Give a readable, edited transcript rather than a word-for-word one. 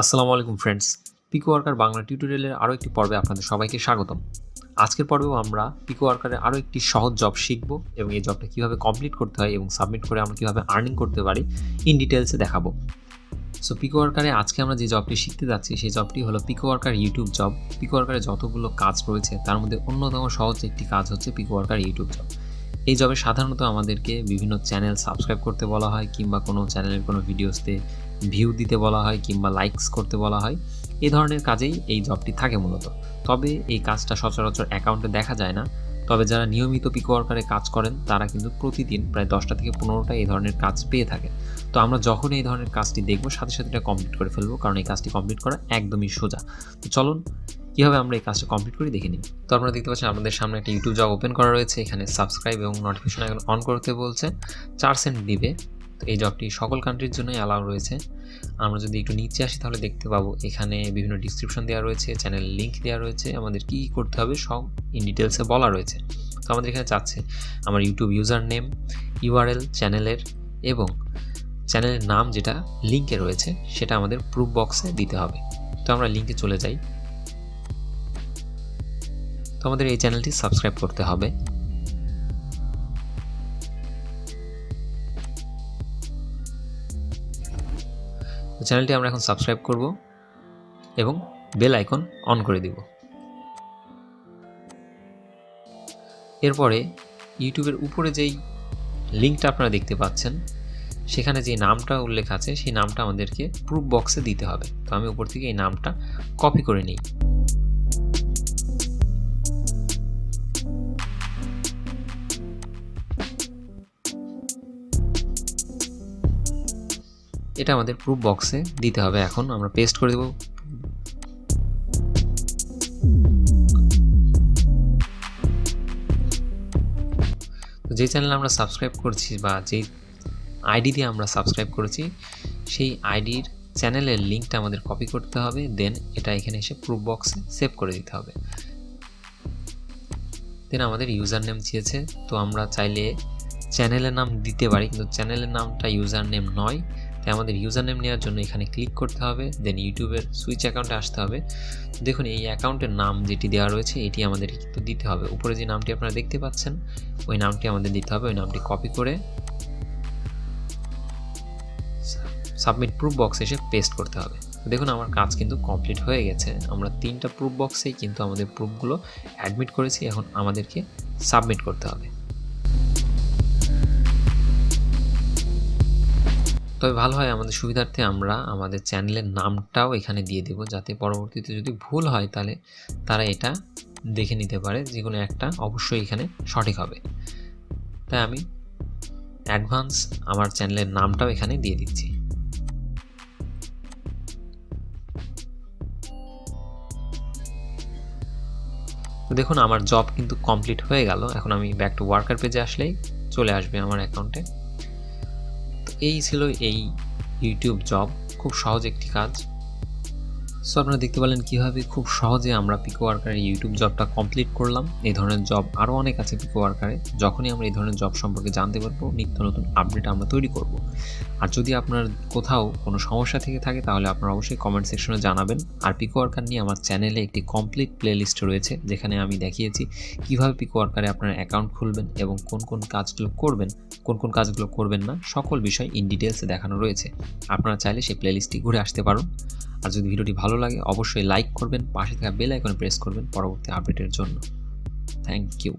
আসসালামু আলাইকুম ফ্রেন্ডস, পিকোওয়ার্কার বাংলা টিউটোরিয়ালের আরও একটি পর্বে আপনাদের সবাইকে স্বাগতম। আজকের পর্বেও আমরা পিকোওয়ার্কারের আরও একটি সহজ জব শিখব এবং এই জবটা কীভাবে কমপ্লিট করতে হয় এবং সাবমিট করে আমরা কীভাবে আর্নিং করতে পারি ইন ডিটেলসে দেখাবো। সো পিকোওয়ার্কারে আজকে আমরা যে জবটি শিখতে যাচ্ছি সেই জবটি হলো পিকোওয়ার্কার ইউটিউব জব। পিকোওয়ার্কারে যতগুলো কাজ রয়েছে তার মধ্যে অন্যতম সহজ একটি কাজ হচ্ছে পিকোওয়ার্কার ইউটিউব জব। এই জবে সাধারণত আমাদেরকে বিভিন্ন চ্যানেল সাবস্ক্রাইব করতে বলা হয় কিংবা কোনো চ্যানেলের কোনো ভিডিওসতে ভিউ দিতে বলা হয় কিংবা লাইকস করতে বলা হয়। এই ধরনের কাজেই এই জবটি থাকে মূলত। তবে এই কাজটা সচরাচর অ্যাকাউন্টে দেখা যায় না। তবে যারা নিয়মিত পিকোওয়ার্কারে কাজ করেন তারা কিন্তু প্রতিদিন প্রায় 10টা থেকে 15টা এই ধরনের কাজ পেয়ে থাকে। তো আমরা যখন এই ধরনের কাজটি দেখব সাথে সাথে এটা কমপ্লিট করে ফেলবো, কারণ এই কাজটি কমপ্লিট করা একদমই সোজা। তো চলুন কীভাবে আমরা এই কাজটা কমপ্লিট করে দেখে নিই। তো আপনারা দেখতে পাচ্ছেন আমাদের সামনে একটা ইউটিউব জব ওপেন করা রয়েছে। এখানে সাবস্ক্রাইব এবং নোটিফিকেশন অন করতে বলছে, 4 সেন্ট দিবে। তো এই জবটি সকল কান্ট্রির জন্যই অ্যালাউ রয়েছে। আমরা যদি একটু নিচে আসি তাহলে দেখতে পাবো এখানে বিভিন্ন ডিসক্রিপশন দেওয়া রয়েছে, চ্যানেল লিঙ্ক দেওয়া রয়েছে, আমাদের কী করতে হবে সব ইন ডিটেলসে বলা রয়েছে। তো আমাদের এখানে চাচ্ছে আমার ইউটিউব ইউজার নেম, ইউআরএল চ্যানেলের এবং চ্যানেলের নাম যেটা লিঙ্কে রয়েছে সেটা আমাদের প্রুফ বক্সে দিতে হবে। তো আমরা লিঙ্কে চলে যাই। তো আমাদের এই চ্যানেলটি সাবস্ক্রাইব করতে হবে। চ্যানেলটি আমরা এখন সাবস্ক্রাইব করব এবং বেল আইকন অন করে দিব। এরপরে ইউটিউবের উপরে যেই লিঙ্কটা আপনারা দেখতে পাচ্ছেন সেখানে যে নামটা উল্লেখ আছে সেই নামটা আমাদেরকে প্রুফ বক্সে দিতে হবে। তো আমি উপর থেকে এই নামটা কপি করে নিই। এটা আমাদের প্রুফ বক্সে দিতে হবে। এখন আমরা পেস্ট করে দেব। তো যে চ্যানেল আমরা সাবস্ক্রাইব করছি বা যেই আইডি দিয়ে আমরা সাবস্ক্রাইব করেছি সেই আইডির চ্যানেলের লিঙ্কটা আমাদের কপি করতে হবে, দেন এটা এখানে এসে প্রুফ বক্সে সেভ করে দিতে হবে। দেন আমাদের ইউজার নেম চেয়েছে, তো আমরা চাইলে চ্যানেলের নাম দিতে পারি, কিন্তু চ্যানেলের নামটা ইউজার নেম নয়। তাই আমাদের ইউজার নেম নেওয়ার জন্য এখানে ক্লিক করতে হবে, দেন ইউটিউবের সুইচ অ্যাকাউন্টে আসতে হবে। দেখুন এই অ্যাকাউন্টের নাম যেটি দেওয়া রয়েছে এটি আমাদের কিন্তু দিতে হবে। উপরে যে নামটি আপনারা দেখতে পাচ্ছেন ওই নামটি আমাদের দিতে হবে। ওই নামটি কপি করে সাবমিট প্রুফ বক্সে এসে পেস্ট করতে হবে। দেখুন আমার কাজ কিন্তু কমপ্লিট হয়ে গেছে। আমরা 3টা প্রুফ বক্সেই কিন্তু আমাদের প্রুফগুলো অ্যাডমিট করেছি। এখন আমাদেরকে সাবমিট করতে হবে। তবে ভালো হয় আমাদের সুবিধার্থে আমরা আমাদের চ্যানেলের নামটাও এখানে দিয়ে দেব, যাতে পরবর্তীতে যদি ভুল হয় তাহলে তারা এটা দেখে নিতে পারে। যে কোনো একটা অবশ্যই এখানে সঠিক হবে। তাই আমি অ্যাডভান্স আমার চ্যানেলের নামটাও এখানে দিয়ে দিচ্ছি। দেখুন আমার জব কিন্তু কমপ্লিট হয়ে গেল। এখন আমি ব্যাক টু ওয়ার্কার পেজে আসলেই চলে আসবে আমার অ্যাকাউন্টে। তো এই ছিল এই ইউটিউব জব, খুব সহজ একটি কাজ। সো আপনারা দেখতে পেলেন কীভাবে খুব সহজে আমরা পিকোওয়ার্কারের ইউটিউব জবটা কমপ্লিট করলাম। এই ধরনের জব আরও অনেক আছে পিকোওয়ার্কারে। যখনই আমরা এই ধরনের জব সম্পর্কে জানতে পারবো নিত্য নতুন আপডেট আমরা তৈরি করব। আর যদি আপনার কোথাও কোনো সমস্যা থেকে থাকে তাহলে আপনারা অবশ্যই কমেন্ট সেকশনে জানাবেন। আর পিকোওয়ার্কার নিয়ে আমার চ্যানেলে একটি কমপ্লিট প্লেলিস্ট রয়েছে যেখানে আমি দেখিয়েছি কীভাবে পিকোওয়ার্কারে আপনার অ্যাকাউন্ট খুলবেন এবং কোন কোন কাজগুলো করবেন, কোন কোন কাজগুলো করবেন না, সকল বিষয় ইন ডিটেলসে দেখানো রয়েছে। আপনারা চাইলে সেই প্লেলিস্টটি ঘুরে আসতে পারুন। আর যদি ভিডিওটি ভালো লাগে অবশ্যই লাইক করবেন, পাশে থাকা বেল আইকনে প্রেস করবেন পরবর্তী আপডেটের জন্য। Thank you.